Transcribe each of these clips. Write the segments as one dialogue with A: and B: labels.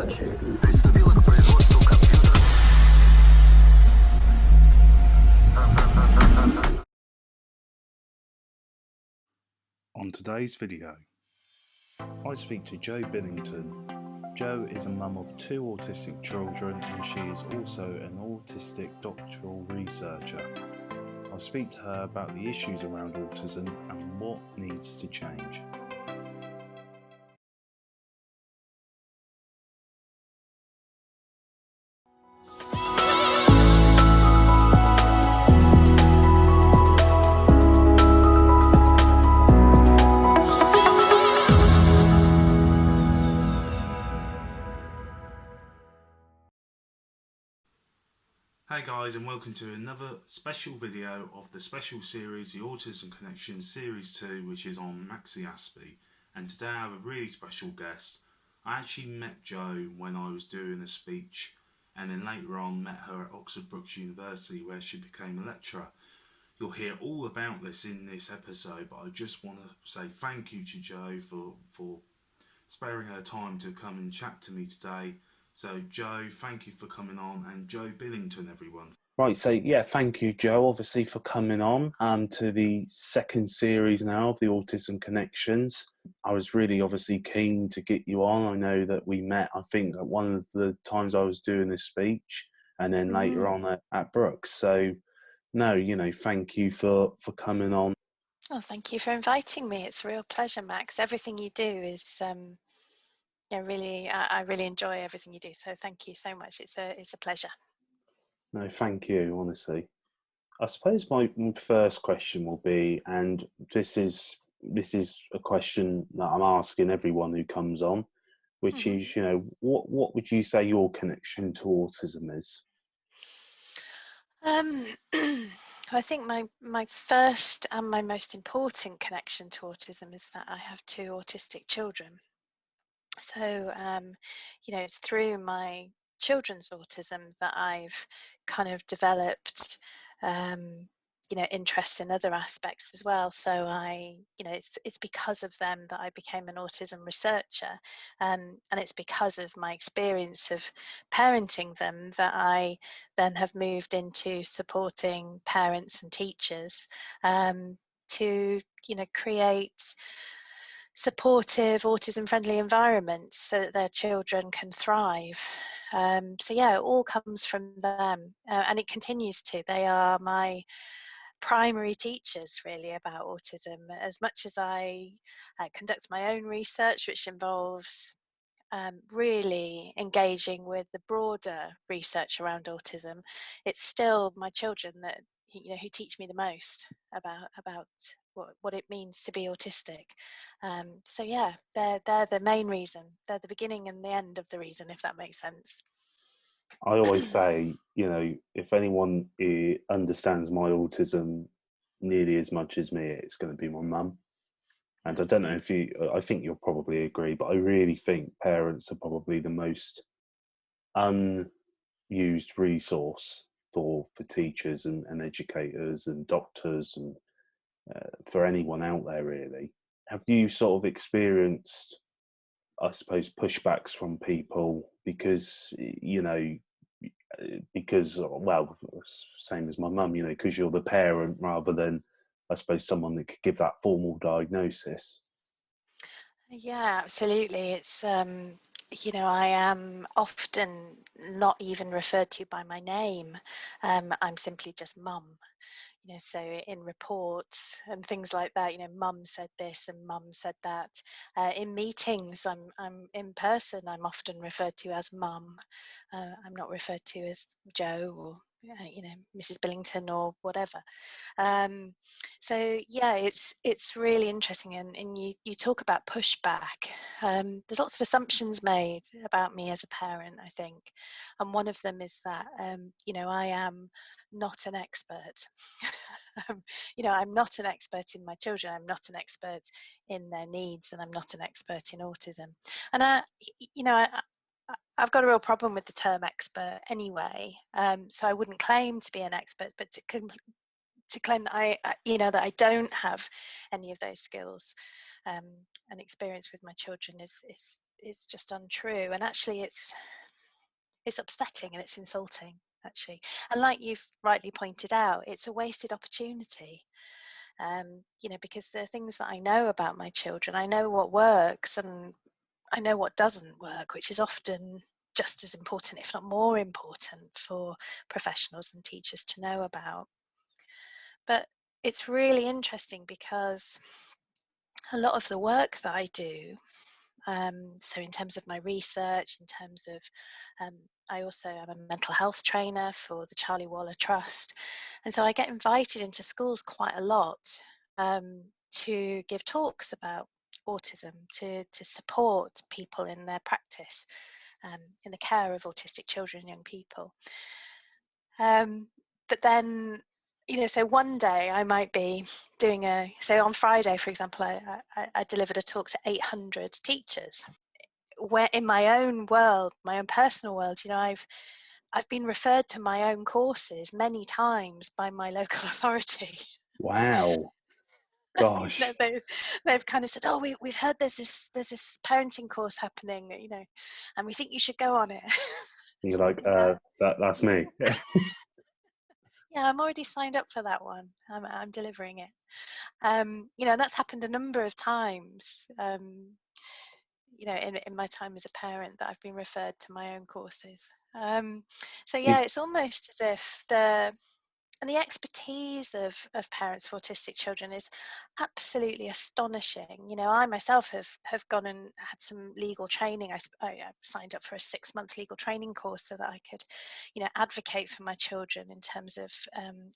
A: On today's video, I speak to Jo Billington. Jo is a mum of 2 autistic children and she is also an autistic doctoral researcher. I speak to her about the issues around autism and what needs to change. Hey guys, and welcome to another special video of the special series, the Autism Connection Series 2, which is on MaxiAspie. And today I have a really special guest. I actually met Jo when I was doing a speech, and then later on met her at Oxford Brookes University where she became a lecturer. You'll hear all about this in this episode, but I just want to say thank you to Jo for sparing her time to come and chat to me today. So Jo, thank you for coming on, and Jo Billington, everyone. Right, so yeah, thank you, Jo, obviously for coming on to the second series now of the Autism Connections. I was really obviously keen to get you on. I know that we met, I think, at one of the times I was doing this speech, and then later on at Brookes. So no, thank you for coming on.
B: Oh, thank you for inviting me. It's a real pleasure, Max. Everything you do is I really enjoy everything you do, so thank you so much. It's a pleasure.
A: No, thank you, honestly. I suppose my first question will be, and this is a question that I'm asking everyone who comes on, which is, what would you say your connection to autism is?
B: I think my first and my most important connection to autism is that I have 2 autistic children. So, it's through my children's autism that I've kind of developed, interest in other aspects as well. So it's because of them that I became an autism researcher, and it's because of my experience of parenting them that I then have moved into supporting parents and teachers to create supportive autism-friendly environments so that their children can thrive. So yeah, it all comes from them, and it continues to. They are my primary teachers really about autism. As much as I conduct my own research, which involves really engaging with the broader research around autism, it's still my children that who teach me the most about what it means to be autistic. So yeah, they're the main reason. They're the beginning and the end of the reason, if that makes sense.
A: I always say, if anyone understands my autism nearly as much as me, it's going to be my mum. And I don't know if I think you'll probably agree, but I really think parents are probably the most unused resource for teachers and educators and doctors and for anyone out there, really. Have you sort of experienced, I suppose, pushbacks from people because, well, same as my mum, because you're the parent rather than, I suppose, someone that could give that formal diagnosis?
B: Yeah, absolutely. It's I am often not even referred to by my name. I'm simply just mum. So in reports and things like that, mum said this and mum said that. In meetings, I'm in person, I'm often referred to as mum. I'm not referred to as Jo or Mrs. Billington or whatever. So yeah, it's really interesting, and you talk about pushback. There's lots of assumptions made about me as a parent, I think, and one of them is that I am not an expert. I'm not an expert in my children. I'm not an expert in their needs, and I'm not an expert in autism. And I've got a real problem with the term expert anyway. So I wouldn't claim to be an expert, but to claim that that I don't have any of those skills and experience with my children is just untrue. And actually, it's upsetting and it's insulting, actually. And like you've rightly pointed out, it's a wasted opportunity. Because the things that I know about my children, I know what works and I know what doesn't work, which is often just as important, if not more important, for professionals and teachers to know about. But it's really interesting because a lot of the work that I do, so in terms of my research, in terms of, I also am a mental health trainer for the Charlie Waller Trust. And so I get invited into schools quite a lot to give talks about autism, to support people in their practice, in the care of autistic children and young people. But then, so one day I might be doing so on Friday, for example, I delivered a talk to 800 teachers. Where in my own world, my own personal world, I've been referred to my own courses many times by my local authority.
A: Wow. Gosh.
B: They've kind of said, "Oh, we've heard there's this parenting course happening, and we think you should go on it."
A: You're like,
B: Yeah.
A: that's me.
B: Yeah, I'm already signed up for that one. I'm delivering it. And that's happened a number of times. In my time as a parent, that I've been referred to my own courses. So yeah, it's almost as if the expertise of parents of autistic children is absolutely astonishing. I myself have gone and had some legal training. I signed up for a 6-month legal training course so that I could, advocate for my children in terms of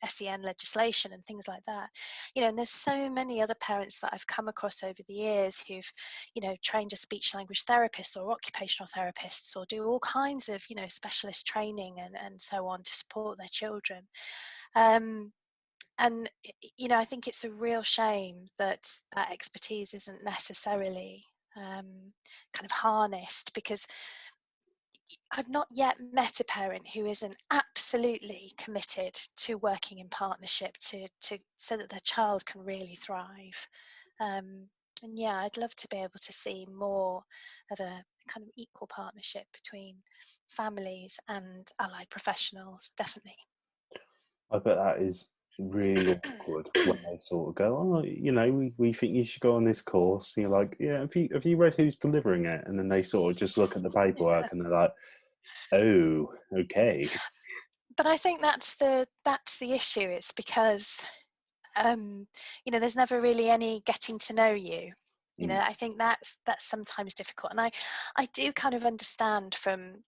B: SEN legislation and things like that. And there's so many other parents that I've come across over the years who've, trained as speech language therapists or occupational therapists or do all kinds of, specialist training and so on to support their children. And I think it's a real shame that that expertise isn't necessarily kind of harnessed, because I've not yet met a parent who isn't absolutely committed to working in partnership to so that their child can really thrive. And yeah, I'd love to be able to see more of a kind of equal partnership between families and allied professionals, definitely.
A: I bet that is really awkward when they sort of go, "Oh, we think you should go on this course." And you're like, "Yeah, have you read who's delivering it?" And then they sort of just look at the paperwork and they're like, "Oh, okay."
B: But I think that's the issue. It's because there's never really any getting to know you.
A: Mm.
B: I think that's sometimes difficult, and I do kind of understand from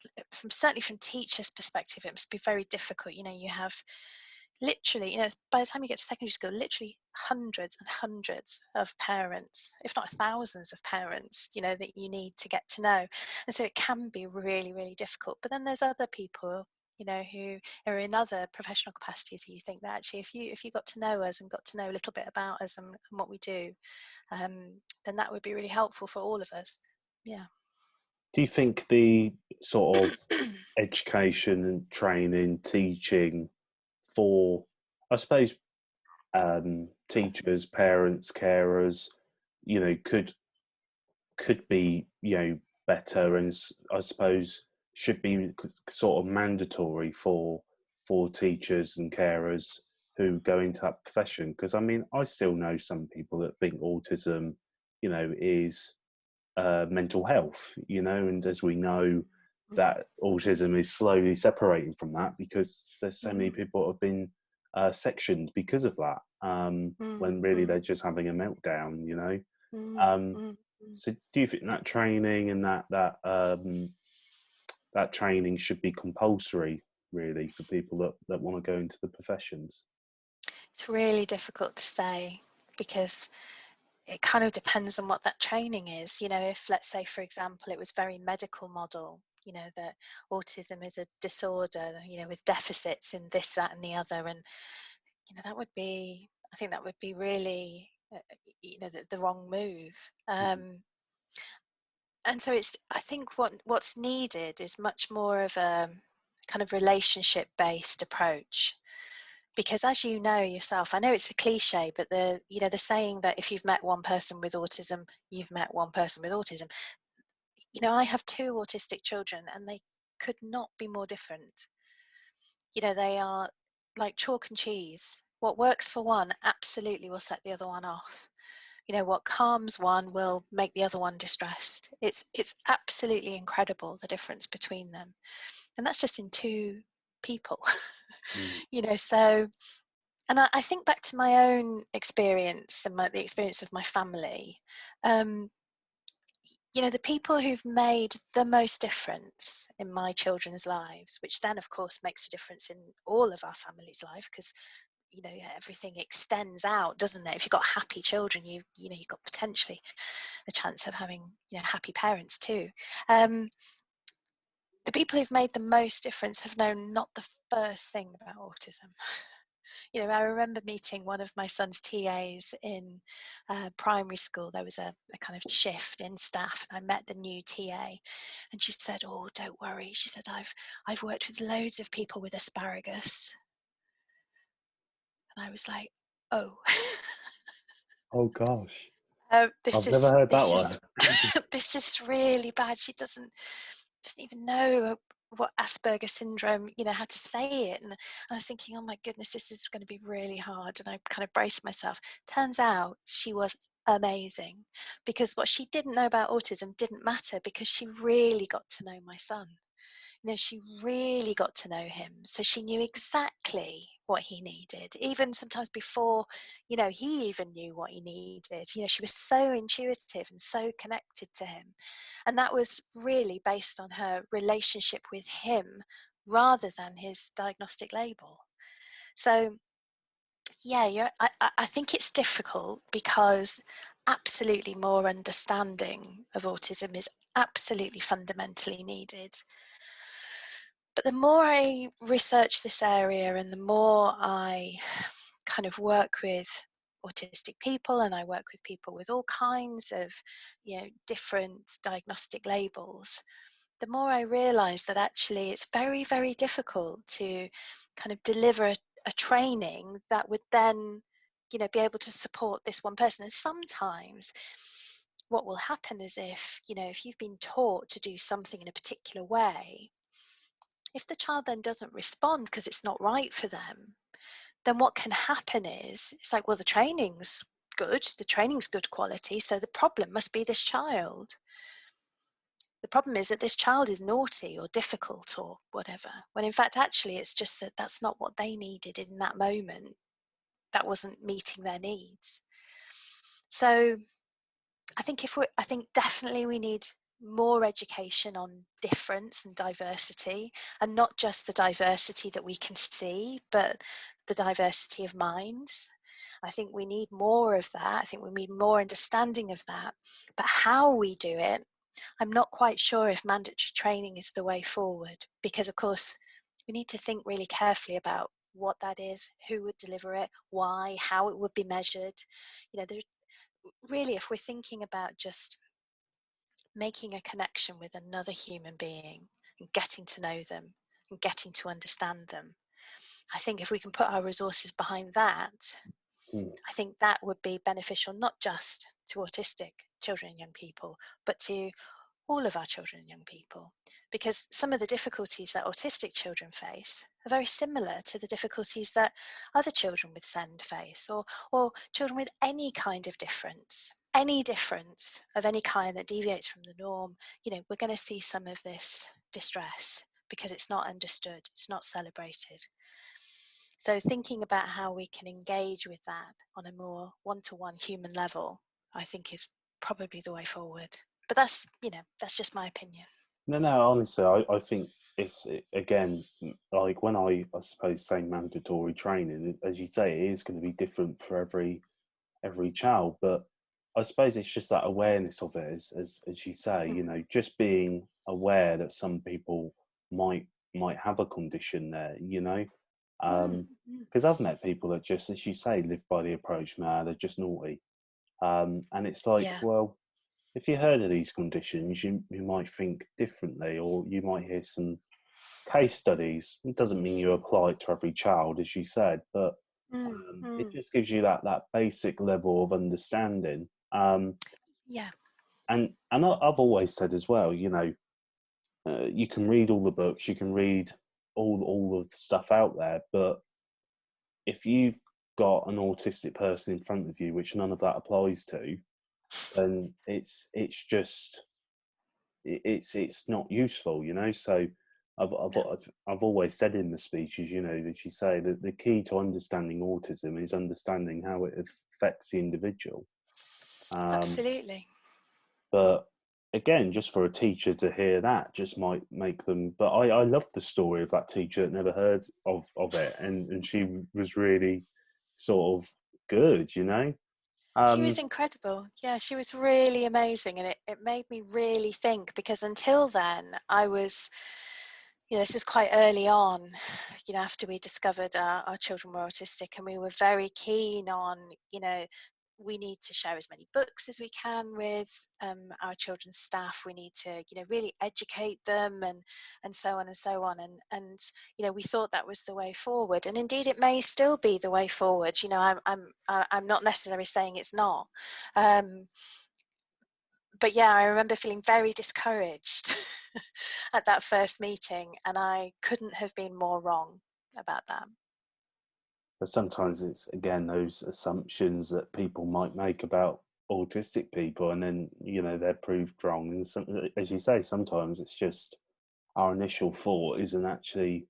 B: certainly from teachers' perspective, it must be very difficult. You have literally, by the time you get to secondary school, literally hundreds and hundreds of parents, if not thousands of parents, that you need to get to know. And so it can be really, really difficult. But then there's other people, who are in other professional capacities who you think that actually if you got to know us and got to know a little bit about us and what we do, then that would be really helpful for all of us. Yeah.
A: Do you think the sort of education and training, teaching for, I suppose, teachers, parents, carers, could be better, and I suppose should be sort of mandatory for teachers and carers who go into that profession? Because I mean, I still know some people that think autism is mental health, and as we know, that autism is slowly separating from that because there's so many people that have been sectioned because of that, when really they're just having a meltdown. um, so do you think that training and that training should be compulsory, really, for people that want to go into the professions?
B: It's really difficult to say, because it kind of depends on what that training is. If, let's say, for example, it was very medical model, that autism is a disorder, with deficits in this, that, and the other, and that would be, I think that would be really, the wrong move. And so I think what's needed is much more of a kind of relationship-based approach. Because as you know yourself, I know it's a cliche, but the saying that if you've met one person with autism, you've met one person with autism. I have two autistic children, and they could not be more different. They are like chalk and cheese. What works for one absolutely will set the other one off. What calms one will make the other one distressed. It's absolutely incredible, the difference between them. And that's just in two people.
C: Mm.
B: So, and I think back to my own experience and the experience of my family. The people who've made the most difference in my children's lives, which then of course makes a difference in all of our family's life, because everything extends out, doesn't it? If you've got happy children, you've got potentially the chance of having happy parents too. The people who've made the most difference have known not the first thing about autism. I remember meeting one of my son's TAs in primary school. There was a kind of shift in staff, and I met the new TA, and she said, "Oh, don't worry." She said, "I've worked with loads of people with asparagus," and I was like, "Oh."
C: Oh gosh,
B: This
C: I've never
B: is
C: heard that
B: this
C: one.
B: is this is really bad. She doesn't even know what Asperger's syndrome, how to say it. And I was thinking, oh my goodness, this is going to be really hard. And I kind of braced myself. Turns out she was amazing, because what she didn't know about autism didn't matter, because she really got to know my son. She really got to know him. So she knew exactly what he needed, even sometimes before, he even knew what he needed. She was so intuitive and so connected to him. And that was really based on her relationship with him rather than his diagnostic label. So, yeah, I think it's difficult, because absolutely more understanding of autism is absolutely fundamentally needed. But the more I research this area, and the more I kind of work with autistic people, and I work with people with all kinds of different diagnostic labels, the more I realize that actually it's very, very difficult to kind of deliver a training that would then be able to support this one person. And sometimes what will happen is, if you've been taught to do something in a particular way, if the child then doesn't respond because it's not right for them, then what can happen is, it's like, well, the training's good quality, so the problem must be this child. The problem is that this child is naughty or difficult or whatever, when in fact actually it's just that that's not what they needed in that moment. That wasn't meeting their needs. So I think definitely we need more education on difference and diversity, and not just the diversity that we can see, but the diversity of minds. I think we need more of that. I think we need more understanding of that. But how we do it, I'm not quite sure if mandatory training is the way forward, because of course we need to think really carefully about what that is, who would deliver it, why, how it would be measured. There's really, if we're thinking about just making a connection with another human being and getting to know them and getting to understand them, I think if we can put our resources behind that,
C: Mm.
B: I think that would be beneficial, not just to autistic children and young people, but to all of our children and young people. Because some of the difficulties that autistic children face are very similar to the difficulties that other children with SEND face, or children with any kind of difference. Any difference of any kind that deviates from the norm, we're going to see some of this distress, because it's not understood, it's not celebrated. So thinking about how we can engage with that on a more one-to-one human level, I think is probably the way forward. But that's just my opinion.
C: No, honestly, I think again, like when I suppose say mandatory training, as you say, it is going to be different for every child, but I suppose it's just that awareness of it, as you say, just being aware that some people might have a condition there,
B: Mm, mm.
C: because I've met people that just, as you say, live by the approach, man, they're just naughty, and it's like,
B: Yeah.
C: well, if you heard of these conditions, you might think differently, or you might hear some case studies. It doesn't mean you apply it to every child, as you said, but it just gives you that basic level of understanding.
B: Yeah.
C: And I've always said as well, you know, you can read all the books, you can read all of the stuff out there, but if you've got an autistic person in front of you, which none of that applies to, then it's not useful, you know. So I've always said in the speeches, you know, that you say that the key to understanding autism is understanding how it affects the individual.
B: Absolutely.
C: But again, just for a teacher to hear that just might make them. But I love the story of that teacher that never heard of it, and she was really sort of good, you know.
B: She was incredible. Yeah, she was really amazing. And it made me really think, because until then I was, this was quite early on, after we discovered our children were autistic, and we were very keen on, we need to share as many books as we can with our children's staff. We need to, really educate them, and so on and so on. And we thought that was the way forward. And indeed, it may still be the way forward. I'm not necessarily saying it's not. But yeah, I remember feeling very discouraged at that first meeting, and I couldn't have been more wrong about that.
C: But sometimes it's, again, those assumptions that people might make about autistic people, and then, you know, they're proved wrong. And as you say, sometimes it's just our initial thought isn't actually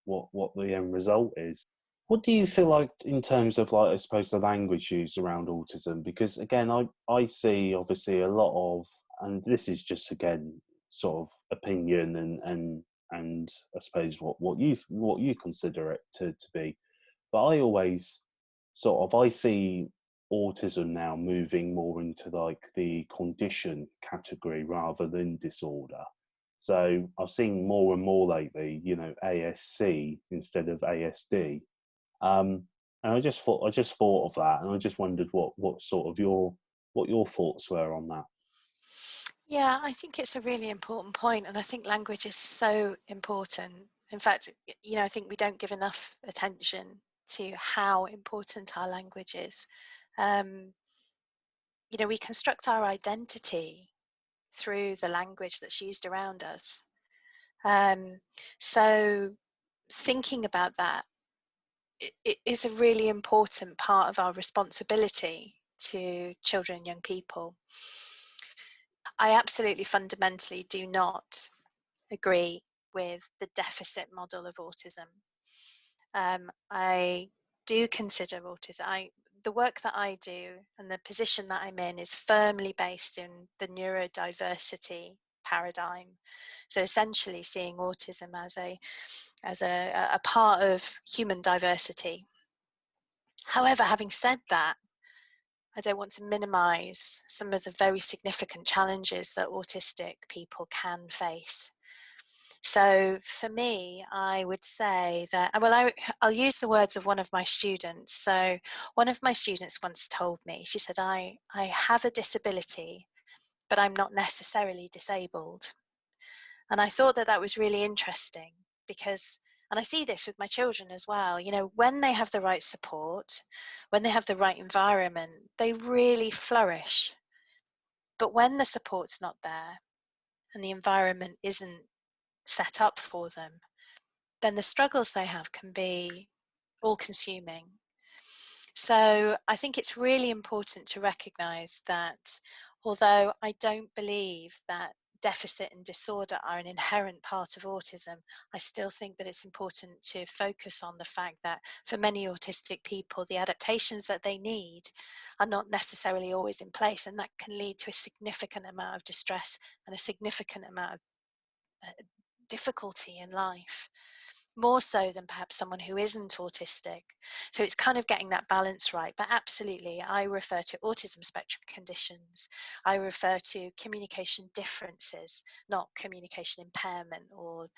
C: what the end result is. What do you feel like in terms of, like, I suppose, the language used around autism? Because again, I see obviously a lot of, and this is just, again, sort of opinion and I suppose what you consider it to be. But I always I see autism now moving more into like the condition category rather than disorder. So I've seen more and more lately, you know, ASC instead of ASD. And I just thought of that, and I just wondered what sort of what your thoughts were on that.
B: Yeah, I think it's a really important point, and I think language is so important. In fact, I think we don't give enough attention to how important our language is. We construct our identity through the language that's used around us. So thinking about that, it is a really important part of our responsibility to children and young people. I absolutely fundamentally do not agree with the deficit model of autism. I do consider autism, the work that I do and the position that I'm in is firmly based in the neurodiversity paradigm. So essentially seeing autism as a part of human diversity. However, having said that, I don't want to minimize some of the very significant challenges that autistic people can face. So for me, I would say that, I'll use the words of one of my students. So one of my students once told me, she said, I have a disability, but I'm not necessarily disabled. And I thought that was really interesting because, and I see this with my children as well, when they have the right support, when they have the right environment, they really flourish. But when the support's not there and the environment isn't set up for them, then the struggles they have can be all-consuming. So I think it's really important to recognize that although I don't believe that deficit and disorder are an inherent part of autism, I still think that it's important to focus on the fact that for many autistic people, the adaptations that they need are not necessarily always in place, and that can lead to a significant amount of distress and a significant amount of difficulty in life, more so than perhaps someone who isn't autistic. So it's kind of getting that balance right. But absolutely, I refer to autism spectrum conditions. I refer to communication differences, not communication impairment or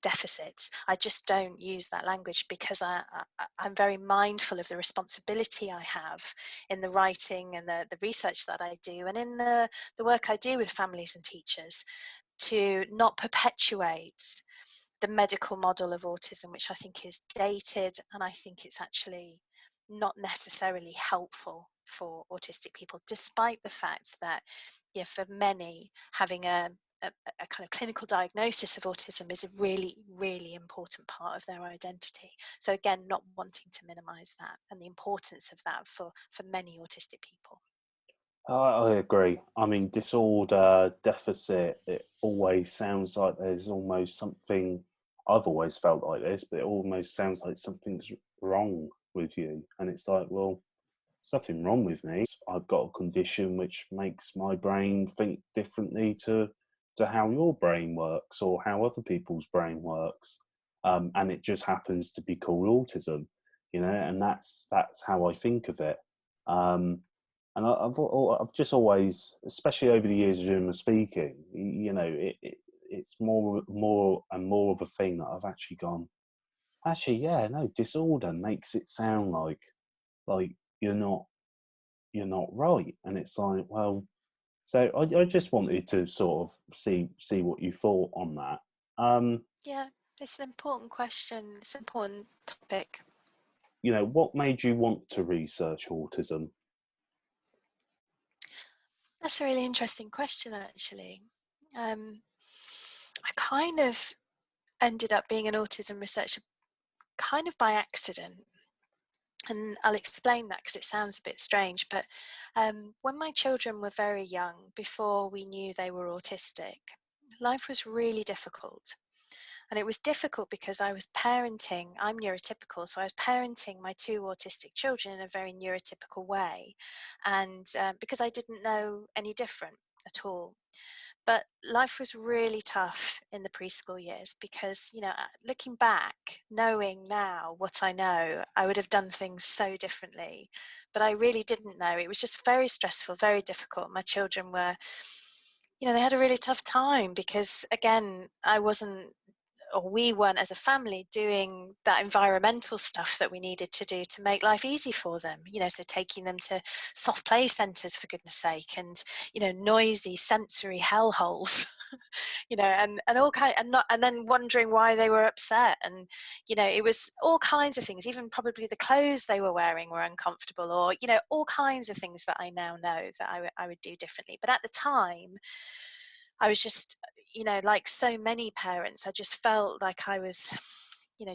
B: deficits. I just don't use that language because I'm very mindful of the responsibility I have in the writing and the research that I do, and in the work I do with families and teachers, to not perpetuate the medical model of autism, which I think is dated, and I think it's actually not necessarily helpful for autistic people, despite the fact that, yeah, for many, having a kind of clinical diagnosis of autism is a really, really important part of their identity. So again, not wanting to minimize that and the importance of that for many autistic people.
C: I agree. I mean, disorder, deficit, it always sounds like there's almost something. I've always felt like this, but it almost sounds like something's wrong with you. And it's like, well, there's nothing wrong with me. I've got a condition which makes my brain think differently to how your brain works or how other people's brain works. And it just happens to be called autism, and that's how I think of it. And I've just always, especially over the years of doing my speaking, it's more and more of a thing that I've actually gone, actually, yeah, no, disorder makes it sound like you're not right. And it's like, well, so I just wanted to sort of see what you thought on that.
B: Yeah, it's an important question. It's an important topic.
C: What made you want to research autism?
B: That's a really interesting question, actually. I kind of ended up being an autism researcher kind of by accident. And I'll explain that because it sounds a bit strange. But when my children were very young, before we knew they were autistic, life was really difficult. And it was difficult because I was parenting, I'm neurotypical, so I was parenting my two autistic children in a very neurotypical way. And because I didn't know any different at all. But life was really tough in the preschool years because, looking back, knowing now what I know, I would have done things so differently. But I really didn't know. It was just very stressful, very difficult. My children were, they had a really tough time because, again, we weren't as a family doing that environmental stuff that we needed to do to make life easy for them, so taking them to soft play centres, for goodness sake, and noisy sensory hellholes, and all kind, and then wondering why they were upset, and it was all kinds of things, even probably the clothes they were wearing were uncomfortable, or all kinds of things that I now know that I would do differently. But at the time I was just, like so many parents, I just felt like I was,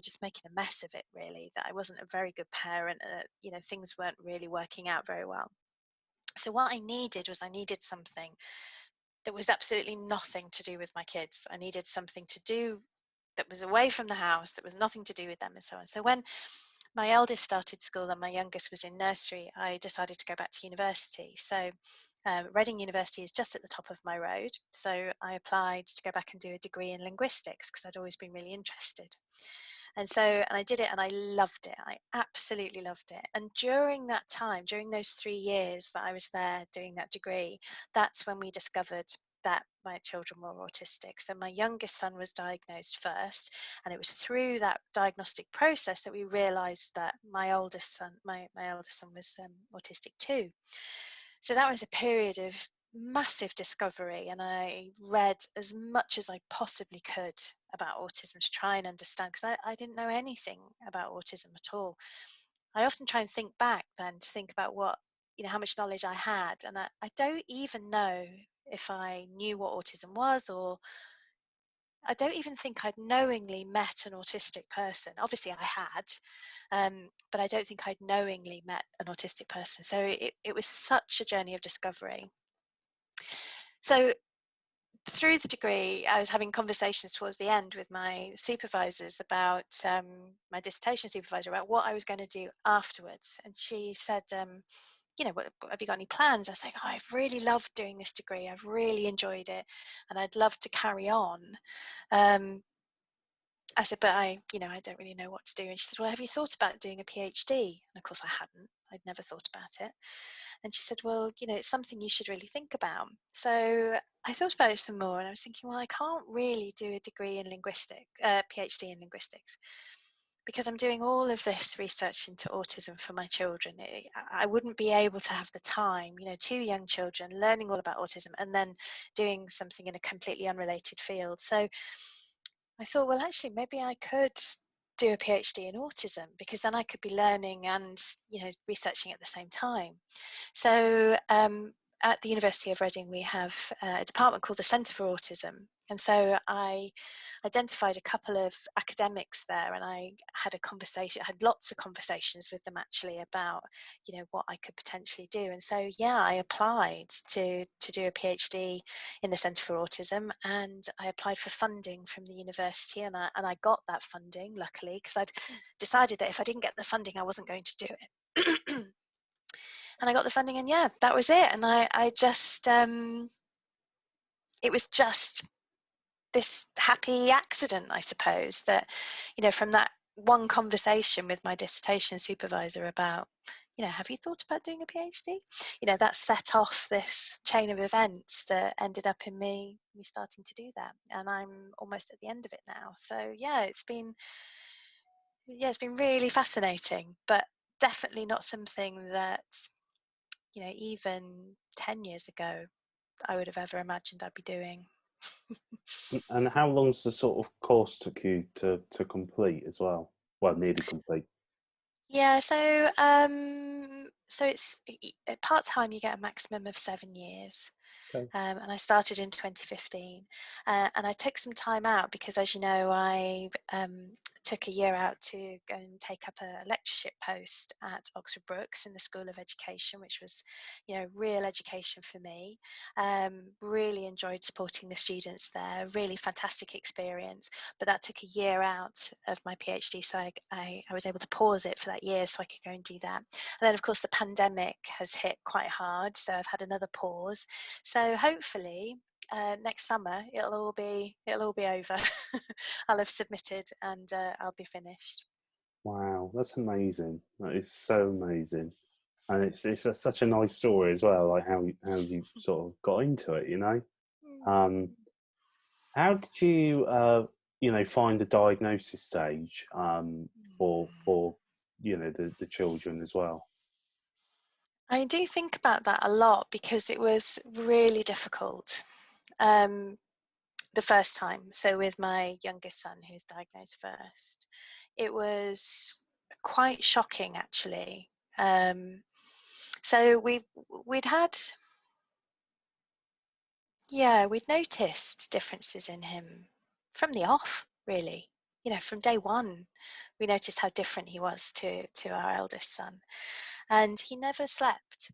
B: just making a mess of it, really, that I wasn't a very good parent. Things weren't really working out very well. So what I needed something that was absolutely nothing to do with my kids. I needed something to do that was away from the house, that was nothing to do with them, and so on. So when my eldest started school and my youngest was in nursery, I decided to go back to university. So Reading University is just at the top of my road. So I applied to go back and do a degree in linguistics because I'd always been really interested. And I did it and I loved it. I absolutely loved it. And during that time, during those 3 years that I was there doing that degree, that's when we discovered that my children were autistic. So my youngest son was diagnosed first, and it was through that diagnostic process that we realized that my eldest son was autistic too. So that was a period of massive discovery, and I read as much as I possibly could about autism to try and understand, because I didn't know anything about autism at all. I often try and think back then to think about how much knowledge I had, and I don't even know if I knew what autism was, or I don't even think I'd knowingly met an autistic person. Obviously I had, but I don't think I'd knowingly met an autistic person. So it was such a journey of discovery. So through the degree, I was having conversations towards the end with my supervisors about my dissertation supervisor about what I was going to do afterwards. And she said, what have you got any plans? I was like, oh, I've really loved doing this degree. I've really enjoyed it, and I'd love to carry on. I said, but I don't really know what to do. And she said, well, have you thought about doing a PhD? And of course I hadn't. I'd never thought about it. And she said, well, it's something you should really think about. So I thought about it some more, and I was thinking, well, I can't really do a degree in linguistics, PhD in linguistics, because I'm doing all of this research into autism for my children. I wouldn't be able to have the time, 2 young children learning all about autism and then doing something in a completely unrelated field. So I thought, well, actually, maybe I could do a PhD in autism, because then I could be learning and, researching at the same time. So at the University of Reading, we have a department called the Centre for Autism. And so I identified a couple of academics there, and I had lots of conversations with them actually about, what I could potentially do. And so, I applied to do a PhD in the Centre for Autism, and I applied for funding from the university, and I got that funding, luckily, because I'd decided that if I didn't get the funding, I wasn't going to do it. And I got the funding, and that was it. And I just, it was just this happy accident, I suppose, that, from that one conversation with my dissertation supervisor about, have you thought about doing a PhD? That set off this chain of events that ended up in me starting to do that. And I'm almost at the end of it now. So it's been really fascinating, but definitely not something that, even 10 years ago, I would have ever imagined I'd be doing.
C: And how long's the sort of course took you to complete as well? Well, nearly complete.
B: Yeah, so it's part-time. You get a maximum of 7 years.
C: Okay.
B: And I started in 2015, and I took some time out because, as you know, I took a year out to go and take up a lectureship post at Oxford Brookes in the School of Education, which was, real education for me. Really enjoyed supporting the students there. Really fantastic experience. But that took a year out of my PhD, so I was able to pause it for that year so I could go and do that. And then, of course, the pandemic has hit quite hard, so I've had another pause. So hopefully next summer it'll all be over. I'll have submitted, and I'll be finished.
C: Wow, that's amazing. That is so amazing, and it's such a nice story as well. Like how you sort of got into it. How did you find the diagnosis stage for the children as well?
B: I do think about that a lot because it was really difficult the first time. So with my youngest son, who's diagnosed first, it was quite shocking actually. So we'd noticed differences in him from the off, really. From day one, we noticed how different he was to our eldest son. And he never slept.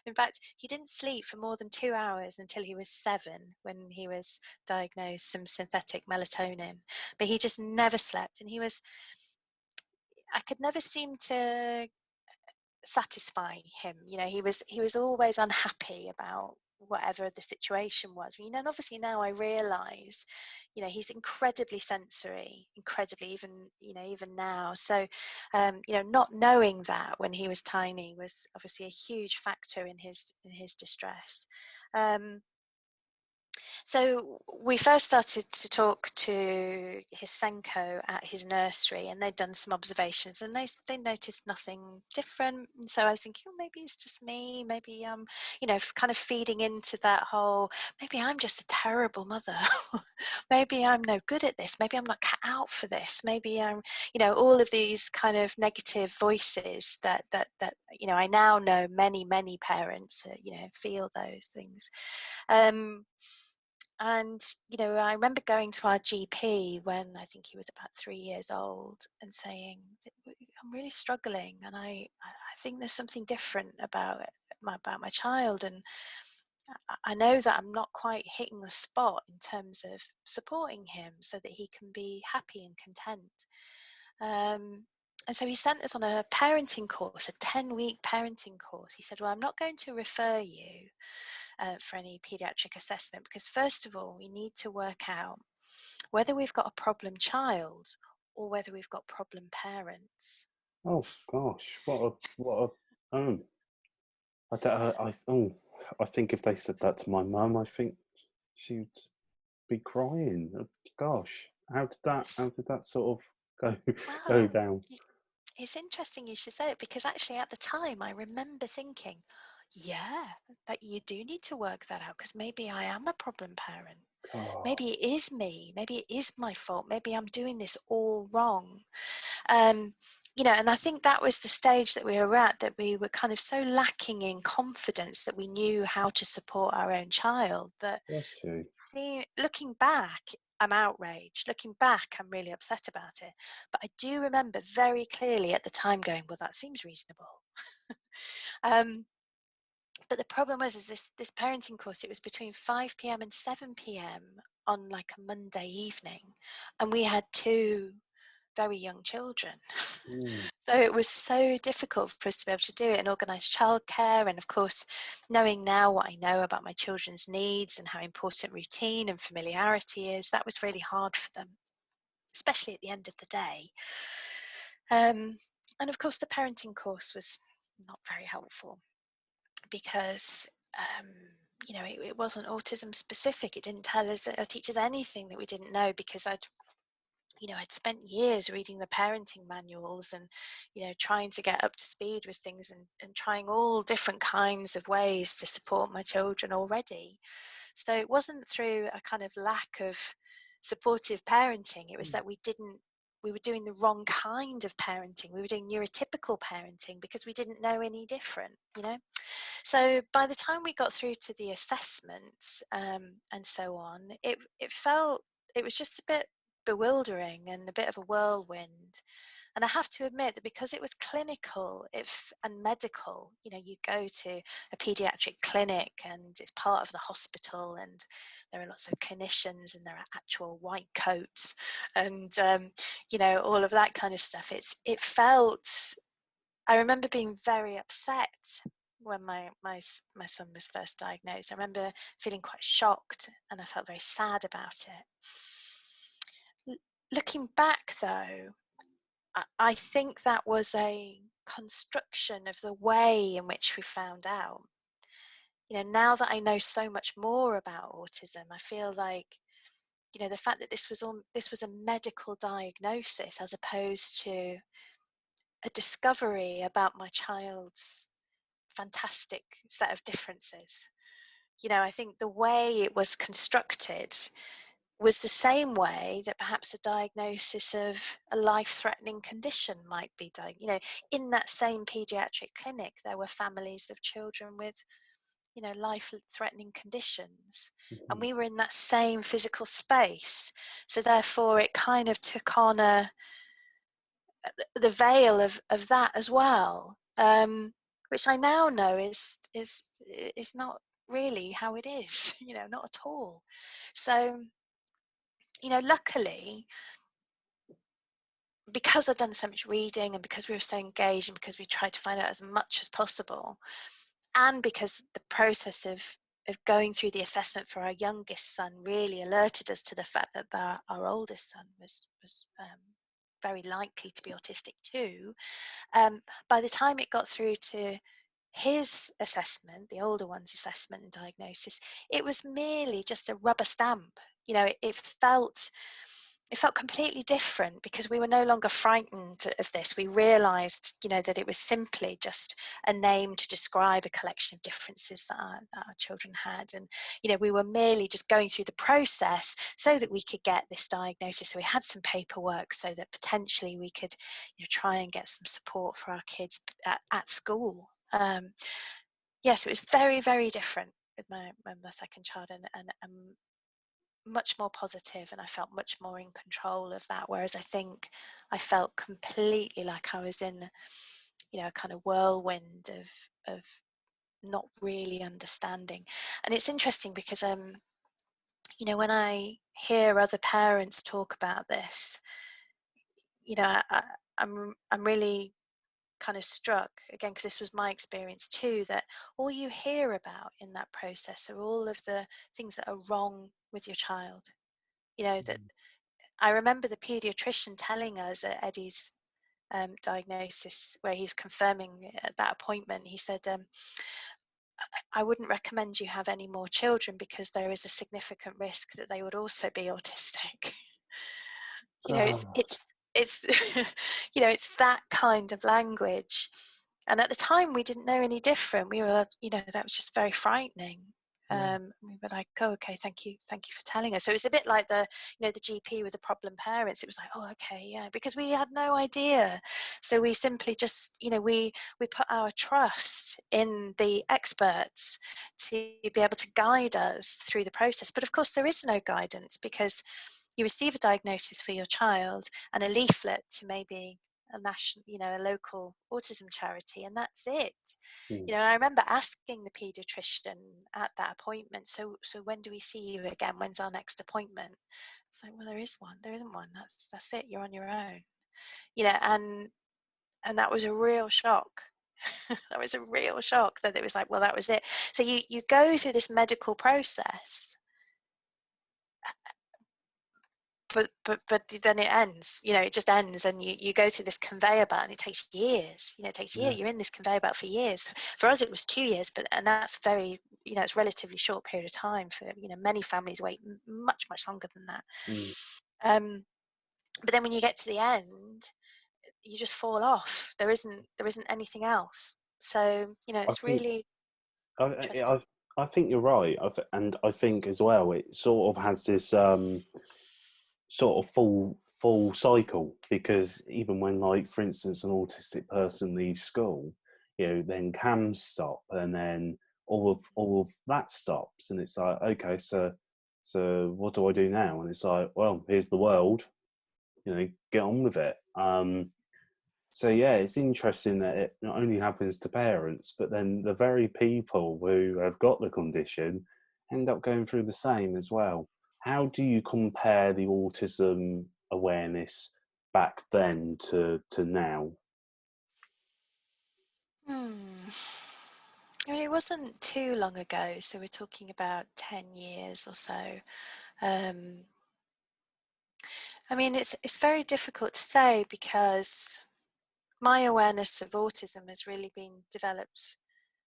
B: In fact, he didn't sleep for more than 2 hours until he was 7, when he was diagnosed some synthetic melatonin. But he just never slept, and I could never seem to satisfy him. He was always unhappy about whatever the situation was. And obviously now I realize, he's incredibly sensory, incredibly, even now. So not knowing that when he was tiny was obviously a huge factor in his distress. So we first started to talk to his Senko at his nursery, and they'd done some observations, and they noticed nothing different. And so I was thinking, oh, maybe it's just me. Maybe kind of feeding into that whole, maybe I'm just a terrible mother. Maybe I'm no good at this. Maybe I'm not cut out for this. Maybe I'm, all of these kind of negative voices that I now know many parents feel those things. And, I remember going to our GP when I think he was about 3 years old and saying, I'm really struggling, and I think there's something different about my child, and I know that I'm not quite hitting the spot in terms of supporting him so that he can be happy and content. And so he sent us on a parenting course, a 10-week parenting course. He said, well, I'm not going to refer you for any paediatric assessment, because first of all, we need to work out whether we've got a problem child or whether we've got problem parents.
C: Oh gosh, what a I think if they said that to my mum, I think she'd be crying. Gosh, how did that sort of go
B: Wow,
C: down?
B: it's interesting you should say it, because actually at the time I remember thinking, yeah, that you do need to work that out, because maybe I am a problem parent.
C: Oh,
B: Maybe it is me. Maybe it is my fault. Maybe I'm doing this all wrong. You know, and I think that was the stage that we were at, that we were kind of so lacking in confidence that we knew how to support our own child, that
C: bless you.
B: looking back, I'm outraged. Looking back, I'm really upset about it. But I do remember very clearly at the time going, well, that seems reasonable. But the problem was, is this parenting course, it was between 5 p.m. and 7 p.m. on like a Monday evening, and we had 2 very young children.
C: Mm.
B: So it was so difficult for us to be able to do it and organise childcare. And of course, knowing now what I know about my children's needs and how important routine and familiarity is, that was really hard for them, especially at the end of the day. And of course, the parenting course was not very helpful, because you know, it wasn't autism specific. It didn't tell us or teach us anything that we didn't know, because I'd spent years reading the parenting manuals and, you know, trying to get up to speed with things, and trying all different kinds of ways to support my children already. So it wasn't through a kind of lack of supportive parenting. It was that we were doing the wrong kind of parenting. We were doing neurotypical parenting because we didn't know any different, you know. So by the time we got through to the assessments and so on, it was just a bit bewildering and a bit of a whirlwind. And I have to admit that because it was clinical and medical, you know, you go to a pediatric clinic and it's part of the hospital, and there are lots of clinicians and there are actual white coats and, you know, all of that kind of stuff. I remember being very upset when my son was first diagnosed. I remember feeling quite shocked, and I felt very sad about it. Looking back, though, I think that was a construction of the way in which we found out. You know, now that I know so much more about autism, I feel like, you know, the fact that this was a medical diagnosis as opposed to a discovery about my child's fantastic set of differences. You know, I think the way it was constructed was the same way that perhaps a diagnosis of a life-threatening condition might be done. You know, in that same pediatric clinic, there were families of children with, you know, life-threatening conditions.
C: Mm-hmm.
B: And we were in that same physical space. So therefore, it kind of took on the veil of that as well, which I now know is not really how it is. You know, not at all. So, you know, luckily, because I'd done so much reading, and because we were so engaged, and because we tried to find out as much as possible, and because the process of going through the assessment for our youngest son really alerted us to the fact that our oldest son was very likely to be autistic too. By the time it got through to his assessment, the older one's assessment and diagnosis, it was merely just a rubber stamp. You know, it felt completely different, because we were no longer frightened of this. We realized, you know, that it was simply just a name to describe a collection of differences that our children had. And, you know, we were merely just going through the process so that we could get this diagnosis. So we had some paperwork so that potentially we could, you know, try and get some support for our kids at school. Yes, it was very, very different with my second child, and much more positive, and I felt much more in control of that, whereas I think I felt completely like I was in, you know, a kind of whirlwind of not really understanding. And it's interesting because you know, when I hear other parents talk about this, you know, I'm really kind of struck again, because this was my experience too, that all you hear about in that process are all of the things that are wrong with your child. You know, that I remember the pediatrician telling us at Eddie's diagnosis, where he was confirming at that appointment, he said, I wouldn't recommend you have any more children because there is a significant risk that they would also be autistic. You know, it's you know, it's that kind of language. And at the time, we didn't know any different. We were, that was just very frightening. We were like, oh, okay, thank you for telling us. So it's a bit like the GP with the problem parents. It was like, oh, okay, yeah, because we had no idea. So we simply just, we put our trust in the experts to be able to guide us through the process. But of course, there is no guidance, because you receive a diagnosis for your child and a leaflet to maybe a national, a local autism charity, and that's it. I remember asking the pediatrician at that appointment, so when do we see you again? When's our next appointment? It's like, well, there isn't one. That's it. You're on your own. And that was a real shock. That was a real shock, that it was like, well, that was it. So you go through this medical process, but then it ends. It just ends, and you go through this conveyor belt, and it takes years. It takes years. You're in this conveyor belt for years. For us, it was 2 years, and that's very, it's a relatively short period of time. For many families wait much longer than that. But then when you get to the end, you just fall off. There isn't anything else. So it's really interesting.
C: I think you're right, and I think as well it sort of has this sort of full cycle, because even when, like, for instance, an autistic person leaves school, then CAMS stop, and then all of that stops, and it's like, okay, so what do I do now? And it's like, well, here's the world, get on with it. So yeah, it's interesting that it not only happens to parents, but then the very people who have got the condition end up going through the same as well. How do you compare the autism awareness back then to now?
B: I mean, it wasn't too long ago, so we're talking about 10 years or so. I mean, it's very difficult to say, because my awareness of autism has really been developed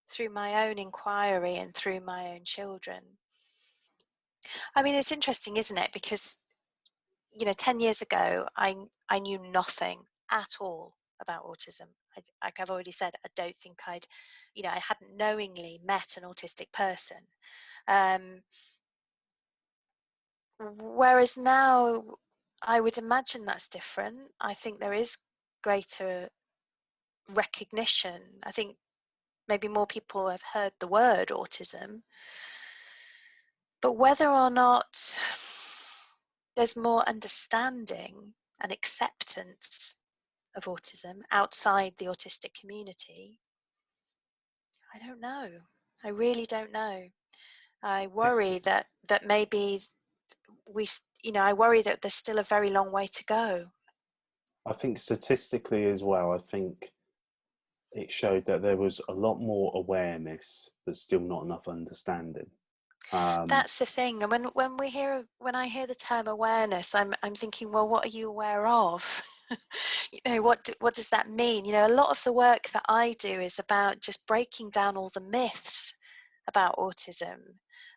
B: through my own inquiry and through my own children. I mean, it's interesting, isn't it? Because 10 years ago, I knew nothing at all about autism. Like I've already said, I don't think I hadn't knowingly met an autistic person. Whereas now, I would imagine that's different. I think there is greater recognition. I think maybe more people have heard the word autism. But whether or not there's more understanding and acceptance of autism outside the autistic community, I don't know. I really don't know. I worry that maybe I worry that there's still a very long way to go.
C: I think statistically as well, I think it showed that there was a lot more awareness, but still not enough understanding.
B: That's the thing. And when I hear the term awareness, I'm thinking, well, what are you aware of? What does that mean? A lot of the work that I do is about just breaking down all the myths about autism.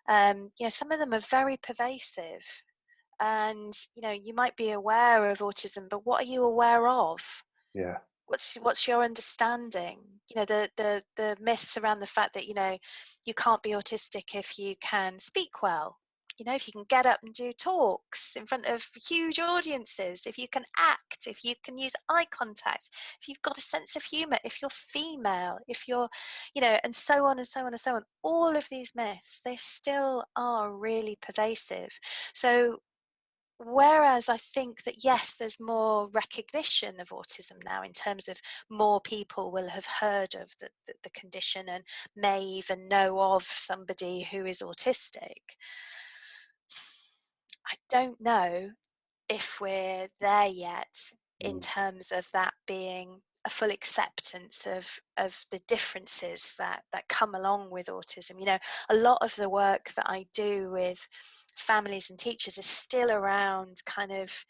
B: Some of them are very pervasive, and you might be aware of autism, but what are you aware of?
C: Yeah.
B: What's your understanding? The myths around the fact that you can't be autistic if you can speak well, if you can get up and do talks in front of huge audiences, if you can act, if you can use eye contact, if you've got a sense of humor, if you're female, if you're and so on and so on and so on. All of these myths, they still are really pervasive. So whereas I think that, yes, there's more recognition of autism now, in terms of more people will have heard of the condition and may even know of somebody who is autistic, I don't know if we're there yet in terms of that being a full acceptance of the differences that come along with autism. A lot of the work that I do with families and teachers is still around kind of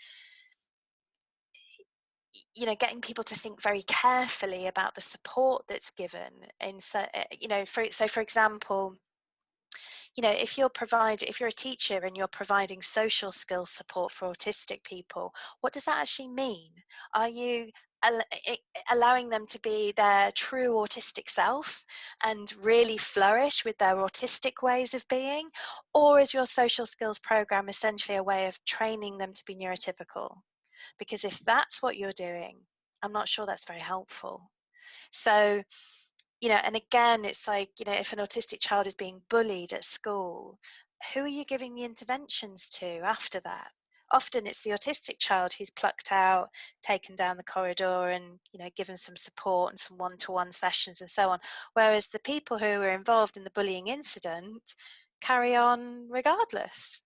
B: getting people to think very carefully about the support that's given. And so for example, if you're a teacher and you're providing social skills support for autistic people, what does that actually mean? Are you allowing them to be their true autistic self and really flourish with their autistic ways of being? Or is your social skills program essentially a way of training them to be neurotypical? Because if that's what you're doing, I'm not sure that's very helpful. So, and again, it's like, if an autistic child is being bullied at school, who are you giving the interventions to after that? Often it's the autistic child who's plucked out, taken down the corridor and, given some support and some one-to-one sessions and so on. Whereas the people who were involved in the bullying incident carry on regardless.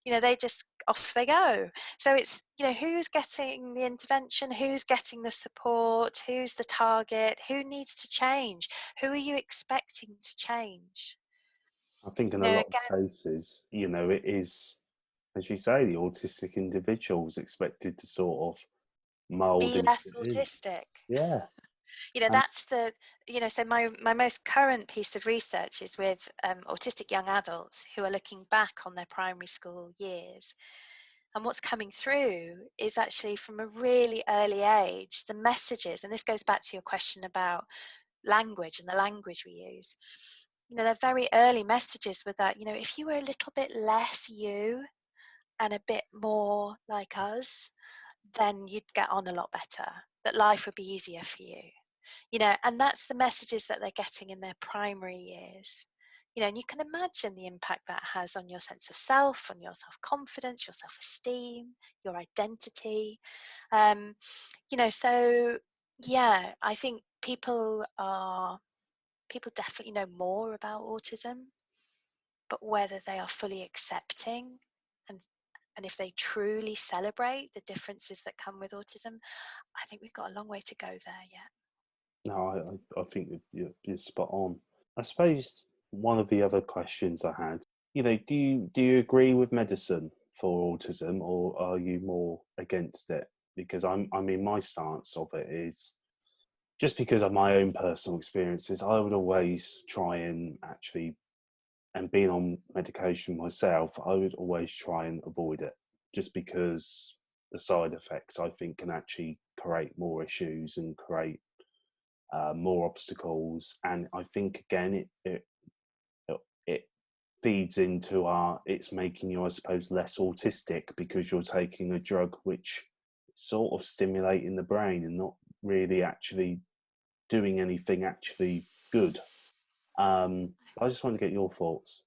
B: They just, off they go. So it's, who's getting the intervention, who's getting the support, who's the target, who needs to change, who are you expecting to change?
C: I think in a lot of cases, it is, as you say, the autistic individuals expected to sort of mould
B: be
C: and
B: less
C: fit in.
B: autistic.
C: Yeah.
B: That's the, so my most current piece of research is with autistic young adults who are looking back on their primary school years. And what's coming through is actually from a really early age, the messages, and this goes back to your question about language and the language we use. They're very early messages with that, if you were a little bit less you and a bit more like us, then you'd get on a lot better, that life would be easier for you. And that's the messages that they're getting in their primary years. And you can imagine the impact that has on your sense of self, on your self-confidence, your self-esteem, your identity. So yeah, I think people definitely know more about autism, but whether they are fully accepting and if they truly celebrate the differences that come with autism, I think we've got a long way to go there yet.
C: No, I think you're spot on. I suppose one of the other questions I had, do you agree with medicine for autism, or are you more against it? Because I mean, my stance of it is just because of my own personal experiences. I would always try and actually, and being on medication myself, I would always try and avoid it, just because the side effects I think can actually create more issues and create more obstacles. And I think again, it feeds into it's making you, I suppose, less autistic because you're taking a drug which is sort of stimulating the brain and not really actually doing anything actually good. I just want to get your thoughts.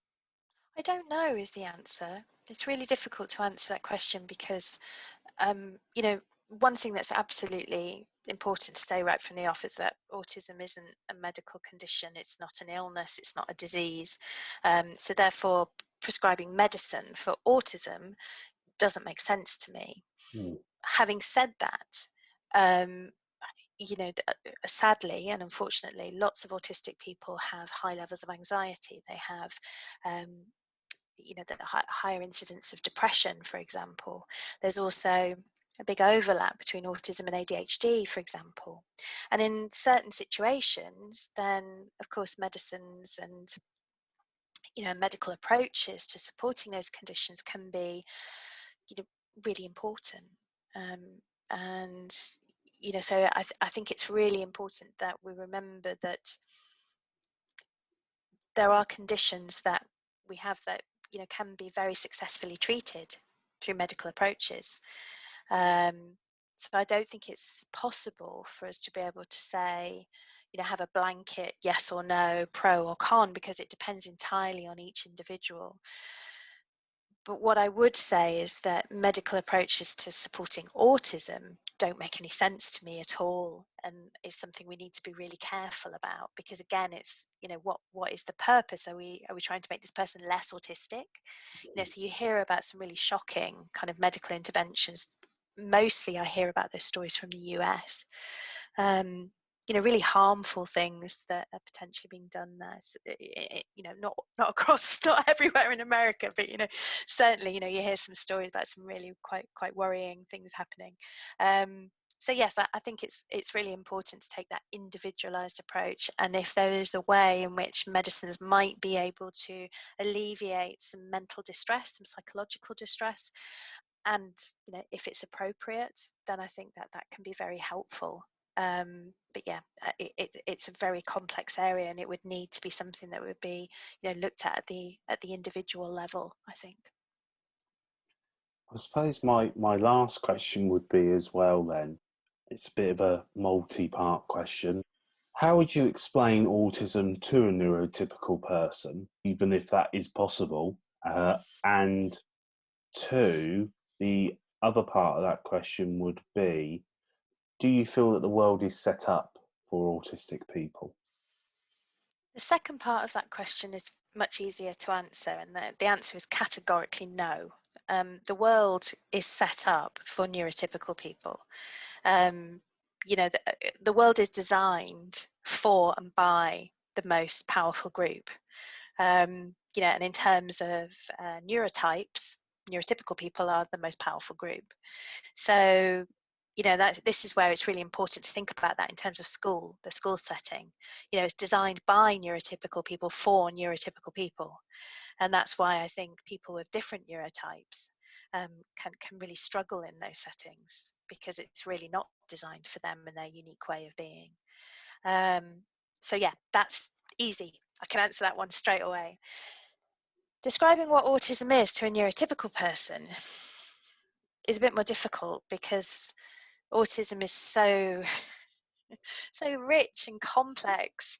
B: I don't know is the answer. It's really difficult to answer that question because, one thing that's absolutely important to stay right from the off is that autism isn't a medical condition. It's not an illness. It's not a disease. So therefore, prescribing medicine for autism doesn't make sense to me. Having said that, sadly and unfortunately, lots of autistic people have high levels of anxiety. They have the higher incidence of depression, for example. There's also a big overlap between autism and ADHD, for example. And in certain situations, then of course medicines and medical approaches to supporting those conditions can be really important. And so I think it's really important that we remember that there are conditions that we have that can be very successfully treated through medical approaches. So I don't think it's possible for us to be able to say, have a blanket yes or no, pro or con, because it depends entirely on each individual. But what I would say is that medical approaches to supporting autism don't make any sense to me at all, and is something we need to be really careful about, because again, it's what is the purpose? Are we trying to make this person less autistic? So you hear about some really shocking kind of medical interventions. Mostly I hear about those stories from the US. Really harmful things that are potentially being done there. So, not across, not everywhere in America, but certainly, you hear some stories about some really quite worrying things happening. So yes, I think it's really important to take that individualized approach, and if there is a way in which medicines might be able to alleviate some mental distress, some psychological distress, and if it's appropriate, then I think that can be very helpful. But yeah, it's a very complex area, and it would need to be something that would be looked at the individual level, I think.
C: I suppose my last question would be as well then, it's a bit of a multi-part question. How would you explain autism to a neurotypical person, even if that is possible? And two, the other part of that question would be, do you feel that the world is set up for autistic people?
B: The second part of that question is much easier to answer, and the answer is categorically no. The world is set up for neurotypical people. The world is designed for and by the most powerful group. And in terms of neurotypes, neurotypical people are the most powerful group. So, this is where it's really important to think about that in terms of the school setting. It's designed by neurotypical people for neurotypical people. And that's why I think people with different neurotypes can really struggle in those settings, because it's really not designed for them and their unique way of being. So yeah, that's easy. I can answer that one straight away. Describing what autism is to a neurotypical person is a bit more difficult, because autism is so so rich and complex.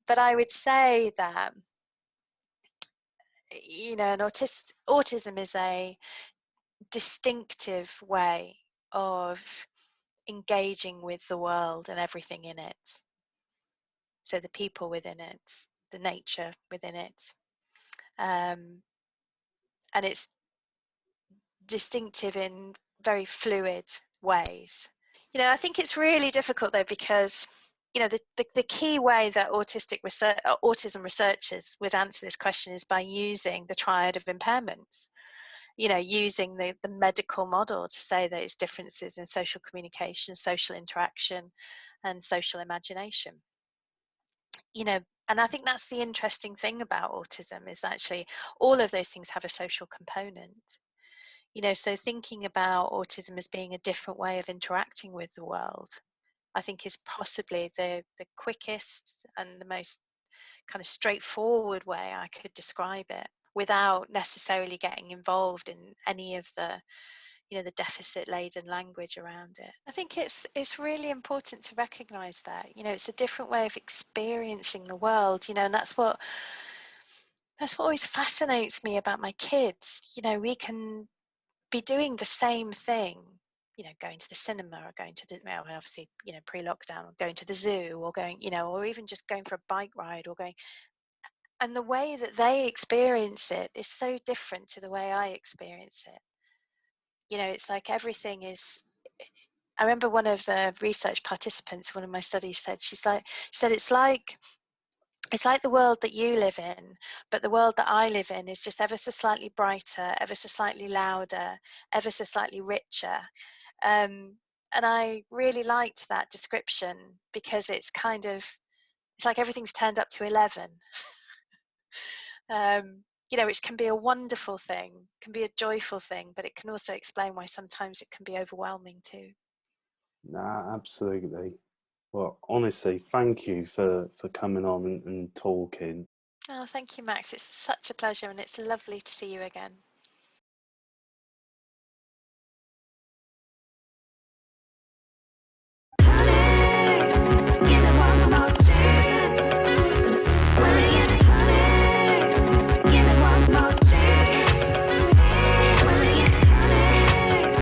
B: But I would say that autism is a distinctive way of engaging with the world and everything in it. So the people within it, the nature within it, and it's distinctive in very fluid ways. I think it's really difficult though, because the key way that autism researchers would answer this question is by using the triad of impairments. Using the medical model to say that it's differences in social communication, social interaction, and social imagination. And I think that's the interesting thing about autism, is actually all of those things have a social component. So thinking about autism as being a different way of interacting with the world, I think is possibly the quickest and the most kind of straightforward way I could describe it, without necessarily getting involved in any of the the deficit laden language around it. I think it's really important to recognize that it's a different way of experiencing the world, and that's what always fascinates me about my kids. We can be doing the same thing, going to the cinema, or going to the, well, obviously, pre-lockdown, or going to the zoo, or going, or even just going for a bike ride, or going, and the way that they experience it is so different to the way I experience it. It's like everything is. I remember one of the research participants, one of my studies, she said it's like the world that you live in, but the world that I live in is just ever so slightly brighter, ever so slightly louder, ever so slightly richer. And I really liked that description, because it's like everything's turned up to 11. Which can be a wonderful thing, can be a joyful thing, but it can also explain why sometimes it can be overwhelming too.
C: Nah, absolutely. Well, honestly, thank you for coming on and talking.
B: Oh, thank you, Max. It's such a pleasure, and it's lovely to see you again.